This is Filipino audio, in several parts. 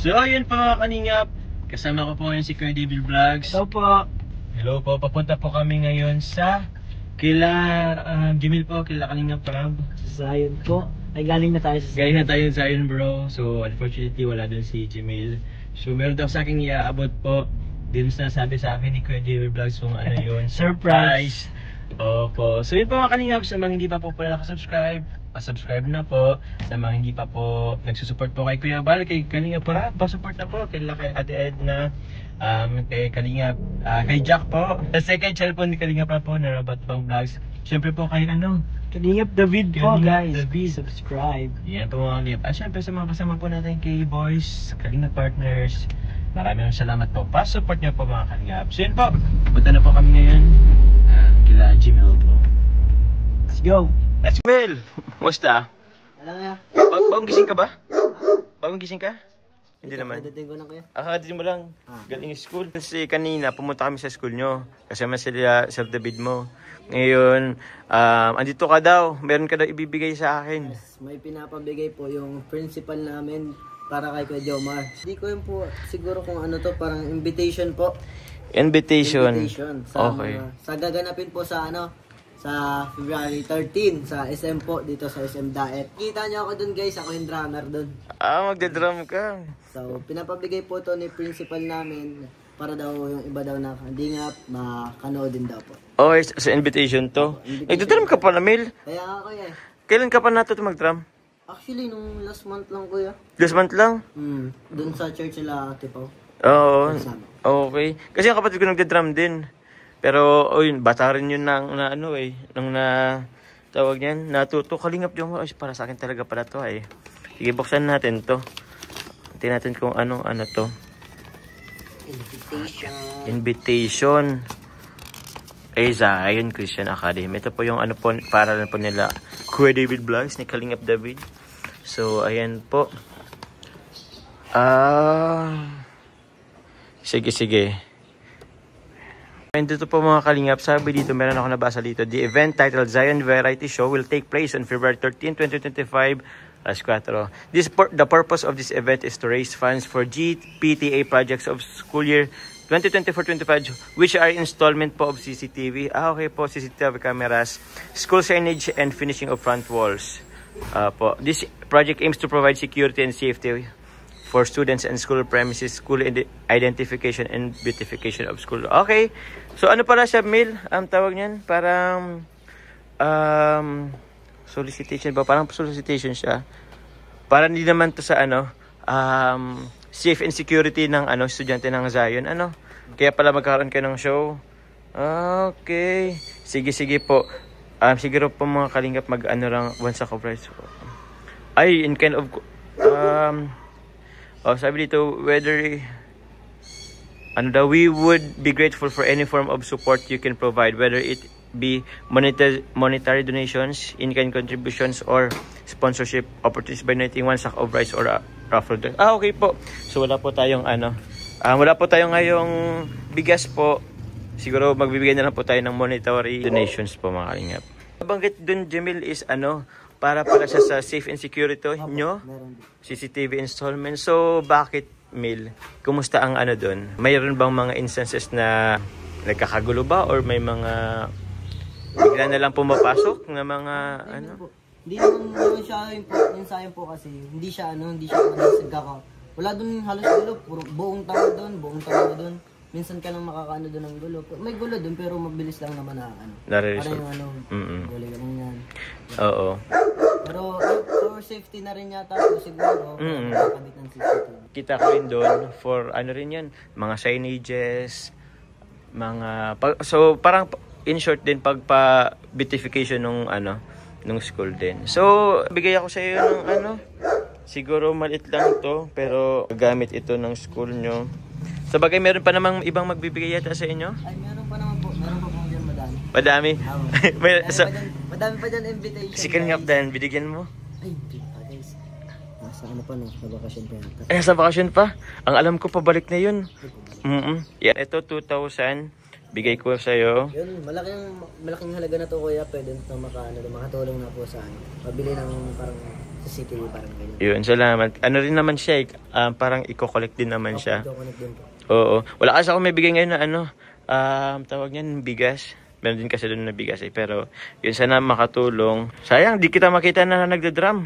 So ayun po mga kaningap, kasama ko po ngayon si Kuya David Vlogs. Hello po. Hello po, papunta po kami ngayon sa kila Jimil po, kila Kalingap Prab. Zion po. Ay galing na tayo sa Galing na tayo sa Zion bro, so unfortunately wala dun si Jimil. So meron daw sa akin iaabot po, din na sabi sa akin ni Kuya David Vlogs kung ano yun. Surprise! Opo, so yun po mga kaningap, sa mga hindi pa po pala nakasubscribe, subscribe na po. Sa mga hindi pa po nagsusupport po kay Kuya Bal, kay Kalingap Prab, pa-support na po, kay Ate Edna, kay Kalingap, kay Jack po. Sa second channel po ni Kalingap Prab po, na Robot Bang Vlogs. Siyempre po kay Kalingap David po, Kalingap guys. David. Please subscribe. Yan po mga kalingap. At syempre sa mga kasama po natin kay Boys, Kalingap Partners, maraming salamat po. Pa-support niyo po mga kalingap. So yun po, punta na po kami ngayon kila Jimil po. Let's go. Let's go! Well, musta? Alam nga. Bagong gising ka ba? Bagong gising ka? Hindi naman. Dating ko na kuya. Akadating mo lang. Galing school. Kasi kanina pumunta kami sa school nyo. Kasama sila Sir David mo. Ngayon, andito ka daw. Meron ka daw ibibigay sa akin. Yes, may pinapabigay po yung principal namin para kay Kuya Jomar. Hindi ko yun po siguro kung ano to, parang invitation po. Invitation. Sa, Okay. sa gaganapin po sa sa February 13 sa SM po, dito sa SM Daet. Kita niyo ako dun guys, ako yung drummer dun. Magdadrum ka. So, pinapabigay po to ni principal namin para daw yung iba daw na hindi nga makanood din daw po. Okay, sa invitation to. Nagdadrum ka pa na, Mil? Kaya nga kuya eh. Kailan ka pa natuto mag-drum? Actually, nung last month lang kuya. Last month lang? Dun sa church nila Ate Pao. Oo. Okay. Kasi ang kapatid ko nagdadrum din. Pero, yun, bata rin yun nang tawag niyan, natuto. Kalingap yung, para sa akin talaga pala to eh. Sige, buksan natin to. Tingnan natin kung ano to. Invitation. Zion Christian Academy. Ito po yung po, paralan po nila Kuya David Vlogs ni Kalingap David. So, ayan po. Sige. And dito po mga kalingap, sabi dito, meron ako nabasa dito. The event titled Zion Variety Show will take place on February 13, 2025, alas 4. The purpose of this event is to raise funds for GPTA projects of school year 2024-25, which are installment po of CCTV. Okay po, CCTV cameras, school signage, and finishing of front walls. This project aims to provide security and safety for students and school premises, school identification and beautification of school. Okay. So ano pala siya, Mil? Tawag niyan? Parang solicitation ba? Parang solicitation siya. Para hindi naman to sa safe and security ng estudyante ng Zion. Kaya pala magkaroon kayo ng show. Okay. Sige po. Siguro po mga kalingap lang once a coverage. Ay, in kind of sabi dito, whether we would be grateful for any form of support you can provide, whether it be monetary donations, in-kind contributions, or sponsorship opportunities by donating one sack of rice or a raffle. Okay po. So wala po tayong wala po tayong ngayong bigas po. Siguro magbibigay na lang po tayo ng monetary donations po mga kalingap. Nabanggit dun, Jamil, is para siya sa safe and security nyo, CCTV installment. So, bakit, Mil? Kumusta ang doon? Mayroon bang mga instances na nagkakagulo ba? Or may mga bigla na lang pumapasok na mga Hindi naman siya yung sayang po kasi hindi siya nagkaka. Wala doon halos gulo, buong taon doon. Minsan ka nang makakaano doon ng gulo. May gulo doon pero mabilis lang naman na nare-resolve. Gulo lang yan. Oo. Pero for safety na rin yata po siguro. Nakakabit ng CCTV. Kita ko rin doon for rin yan, mga signages, so parang in short din pagpa-beautification nung school din. So bigay ako sa iyo ng siguro maliit lang to pero gamit ito ng school nyo. Sa bagay, meron pa namang ibang magbibigay yata sa inyo? Ay, meron pa naman po. Meron pa po dyan madami. Madami? Madami pa dyan invitation. Si Kalingap Dan, binigyan mo? Ay, guys. Nasa sa bakasyon pa yata. Sa bakasyon pa? Ang alam ko, pabalik na yun. Yan, ito 2,000. bigay ko sa'yo. Yun, malaking halaga na to kuya. Pwede na makatulong na po sa pabili ng parang CCTV parang ganyan. Yun, salamat. Ano rin naman siya, parang i-collect din naman siya. I-collect din po. Oo. Wala kasi ako may bigay ngayon na tawag niyan, bigas. Meron din kasi doon na bigas eh. Pero yun, sana makatulong. Sayang, di kita makita na nagda-drum.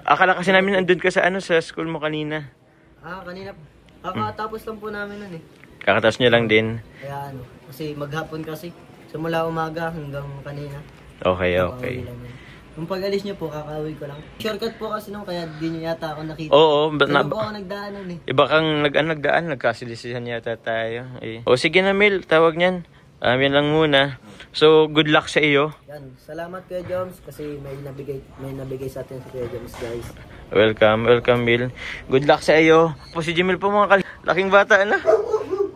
Akala kasi namin andun ka sa sa school mo kanina. Kanina. Kakatapos lang po namin nun eh. Kakatapos niyo lang din. Kaya kasi maghapon kasi. Simula umaga hanggang kanina. Okay. Nung pag-alis niyo po, kakawin ko lang. Shortcut po kasi nung kaya di niyo yata ako nakita. Oo. Pero po ako nagdaan nun eh. Iba kang nagdaan, nagkasilisihan yata tayo. Eh. O sige na Mil, tawag niyan. Yan lang muna. So, good luck sa iyo. Yan. Salamat Kuya Joms kasi may nabigay sa atin si Kuya Joms, guys. Welcome, Mil. Good luck sa iyo. Po si Jimil po mga laking bata na.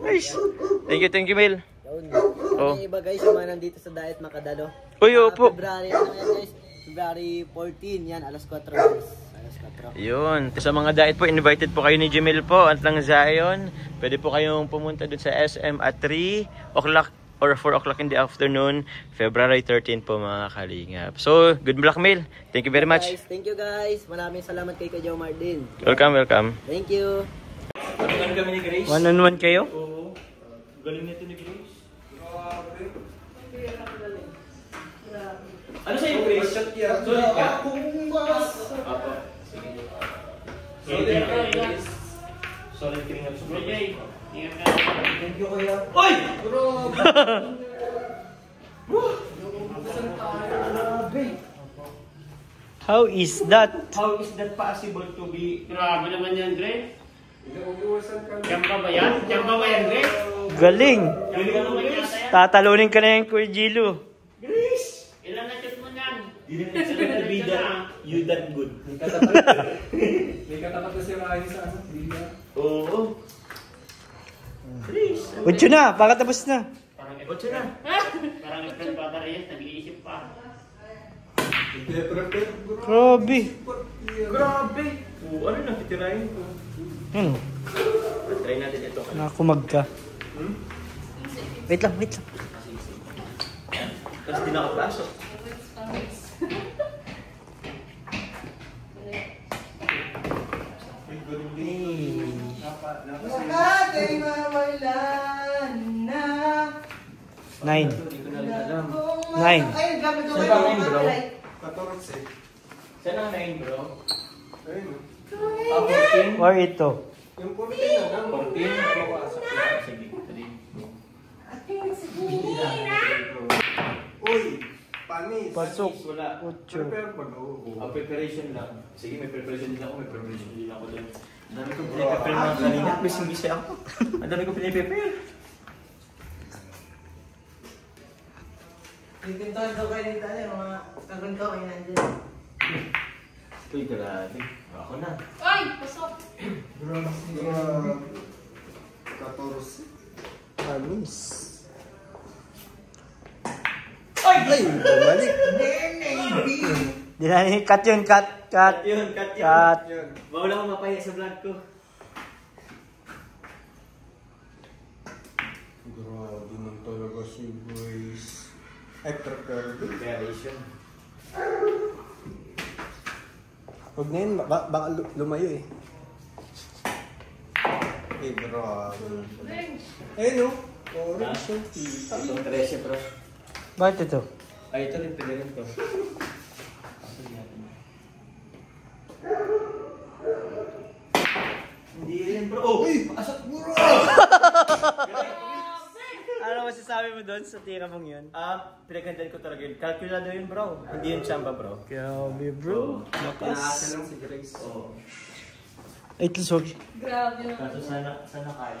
Nice. Thank you, Mil. Yung iba guys, yung mga nandito sa Diet Makadalo. Uy, opo. February, guys? February 14, yan, alas 4 guys. Alas 4. Yun. Sa mga diet po, invited po kayo ni Jimil po at ng Zion. Pwede po kayong pumunta dun sa SM at 3 o'clock or 4 o'clock in the afternoon, February 13 po mga kalingap. So, good luck, Mil. Thank you very much. Thank you guys. Maraming salamat kay Kuya Jomar din. Welcome. Thank you. One-on-one kami ni Grace. One-on-one kayo? Oo. Galing nito ni Grace. Ano sa'yo, Grace? Solid ka? Apo. Sige. Solid ka rin nga. Thank you, Kuya. Oy! How is that? How is that possible to be... Grabe naman yan, Dre. Tiyamba ba yan? Dre? Galing! Galing ka naman yan, Dre. Tatalunin ka na yung Kuya Gilo. Grace! Ilan na chat mo yan? You that good. May katapat na si Ryan sa Bida. Oo. Grace! Utyo na, baka tapos na. Otso na. Parang Efren Bata Reyes, nag-iisip pa. Grabe. Ano na, titirahin ko. Try natin ito. Nakakumag ka. Wait lang. Kasi di nakapasok. Nine. Ay, Saan ang 9, bro? 14. Saan ang 9, bro? Ayun. 14? Or ito. Yung 14 na lang. 14? Sige. Uy! Panis! Pasok. Wala. Utyo. Prepare pa go. Preparation lang. Sige, may preparation din ako. Doon. Ang dami kong piniprepare mga kanina. Bising-bising ako. Ang dami kong piniprepare. Pintuan daw kayo dito yung mga kagunto kayo nandiyan. Uy, grabe. Ako na. Ay! Pasok! Grabe. 14. Panis. Ay! Bumalik. Di na cut yun, cut. Cut yun. Yan. Bawal ako mapahiya sa vlog ko. Grabe nang talaga si Grace. Ay, prepare din. Preparation. Huwag na yun, baka lumayo eh. Eh, grabe. Ayun o. Orange yung tita. Itong 13, bro. Bakit ito? Ay, ito rin. Pwede rin to. Hindi rin, bro. Oh! Uy! Pasok, bro! Ano masasabi mo doon sa tira mong yun? Pinagandaan ko talaga yun. Calculado yun, bro. Hindi yun chamba, bro. Grabe, bro. Inaasa lang si Grace. Oo. Ay, ito, sorry. Grabe naman. Kaso sana kaya.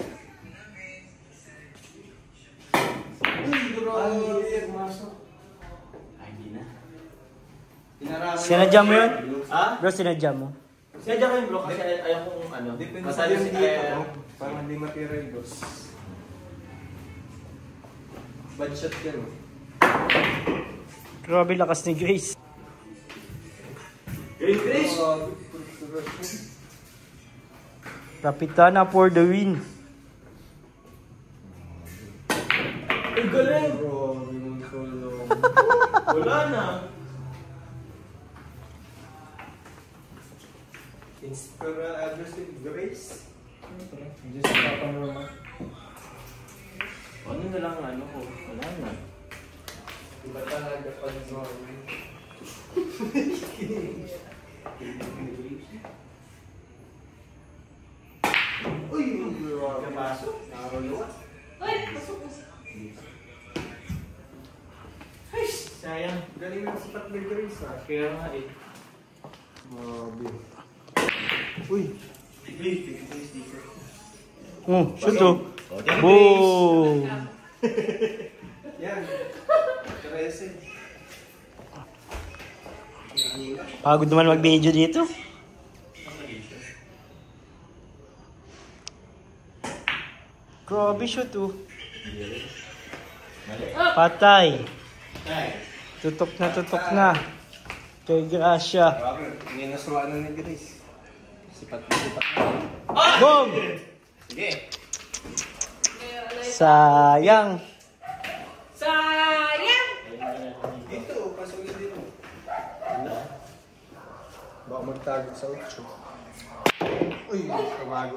Uy, grabe. Pumasok. Ay, hindi na. Sinadya mo yun? Ha? Bro, sinadya mo. Sinadya ko yun, bro. Kasi ayaw kong ano. Depende masali sa si dito. Parang hindi matira yung dos. Bad shot yan. Grabe lakas ni Grace. Grace! Kapitana for the win. Bro, yung tulong. Wala na. Inspira aggressive grace. Just papang ano na lang ano ko? Wala na. Iba talaga pag normal. Uy! Kapasok. Nakakalawa. Ay, sayang. Galing ng sipat na grace ah. Kaya nga eh. Grabe. Uy! Shoot oh. Boom! Yan. 13. Pagod naman mag-video dito. Grabe shoot oh. Patay. Tutok na. Kay Gracia. Grabe. Hindi nasuwaan na ni Grace. Sipat na. Boom! Sige. Sayang. Dito, pasulin dito. Baka magtago sa 8. Uy, kabago.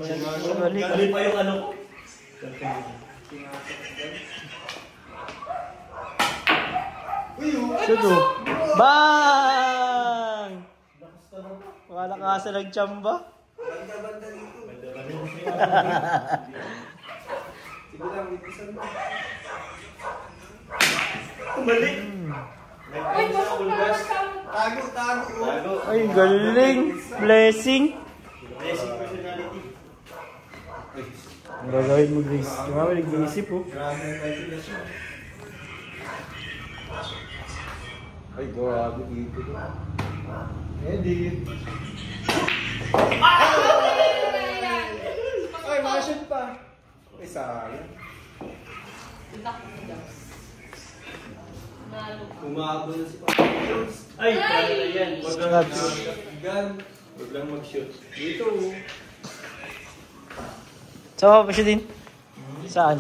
Gali pa yung ano ko. Shoot oh. Bang! Wala ka sa nagtsamba. Banda dito. Sige lang, itisan mo. Balik. Tago. Ay, galing. Blessing. Ang gagawin mo, Grace. Yung mga nag-iisip oh. Grabe ang calculation. Ay, grabe dito. Edit. Ay, ma-shoot pa. Ay, sayang. Umabot na si Papa Jones. Ay, paano yan? Huwag lang mag-shoot. Gun. Huwag lang mag-shoot. Dito. So, pa siya din? Saan?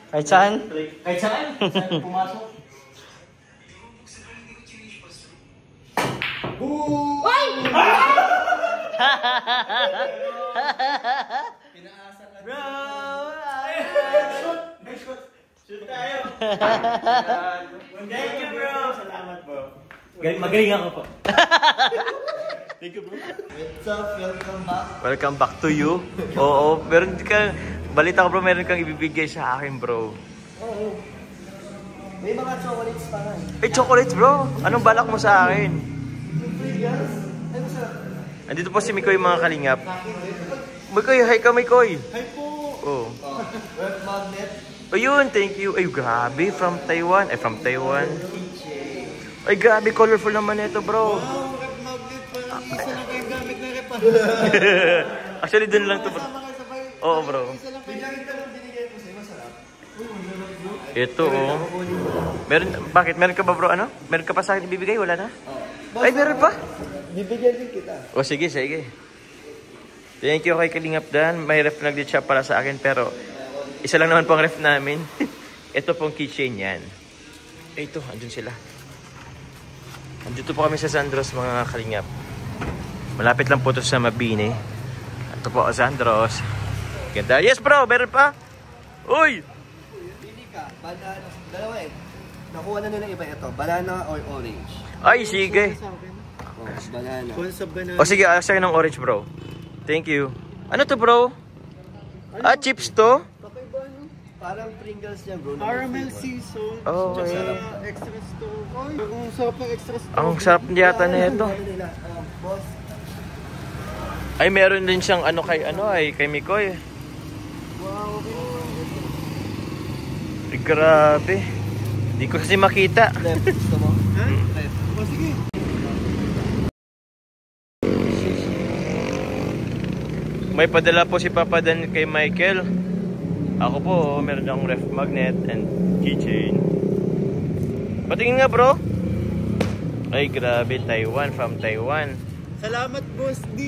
Kahit saan? Kahit saan? Saan pumasok? Boom! Bro! Shoot tayo! Thank you, bro! Salamat, bro. Magaling ako po. Thank you, bro. What's up? Welcome back. Welcome back to you. Oo, meron ka, balita ko bro, meron kang ibibigay sa akin, bro. Oo. May mga chocolates pa nga. Eh, chocolates, bro. Anong balak mo sa akin? Yes. Ay, masarap. Andito po si Mikoy, mga kalingap. Mikoy, hi ka, Mikoy. Hi po. Oh. Web magnet. Ayun, thank you. Ay, grabe, from Taiwan. Ay, from Taiwan. Ay, grabe, colorful naman ito, bro. Wow, web magnet pa. Isa lang kayong gamit na rep. Actually, dun lang to, bro. Oo, bro. Isa lang kayong gamit na binigay ko sa'yo. Masarap. Uy, masarap bro. Ito, oh. Meron, bakit? Meron ka ba, bro? Ano? Meron ka pa sa akin ibibigay? Wala na? Ay, meron pa? Bibigyan din kita. O, sige, sige. Thank you kay Kalingap Dan. May ref na siya para sa akin, pero isa lang naman pong ref namin. Ito pong keychain yan. Ito, andun sila. Andito po kami sa Sandros, mga Kalingap. Malapit lang po ito sa Mabini. Ito po, Sandros. Ganda. Yes, bro! Meron pa? Uy! Pili ka. Banana. Dalawa eh. Nakuha na nila iba ito. Banana or orange. Ay, sige. Oh, banana. O, sige, sa'yo ng orange, bro. Thank you. Ano to, bro? Ah, chips to? Kakaiba no? Parang Pringles yan bro. Caramel sea salt. Oh, okay. Extra store. Ay, ang sarap ng extra store. Ang sarap yata na ito. Boss. Ay, meron din siyang ano kay kay Mikoy. Wow. Ay, grabe. Hindi ko kasi makita. Left. Gusto mo? Ha? Left. O sige. May padala po si Papa Dan kay Michael. Ako po, meron akong ref magnet and keychain. Patingin nga, bro. Ay, grabe. Taiwan, from Taiwan. Salamat, Boss D.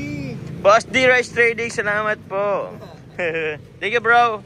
Boss D Rice Trading, salamat po. Thank you, bro.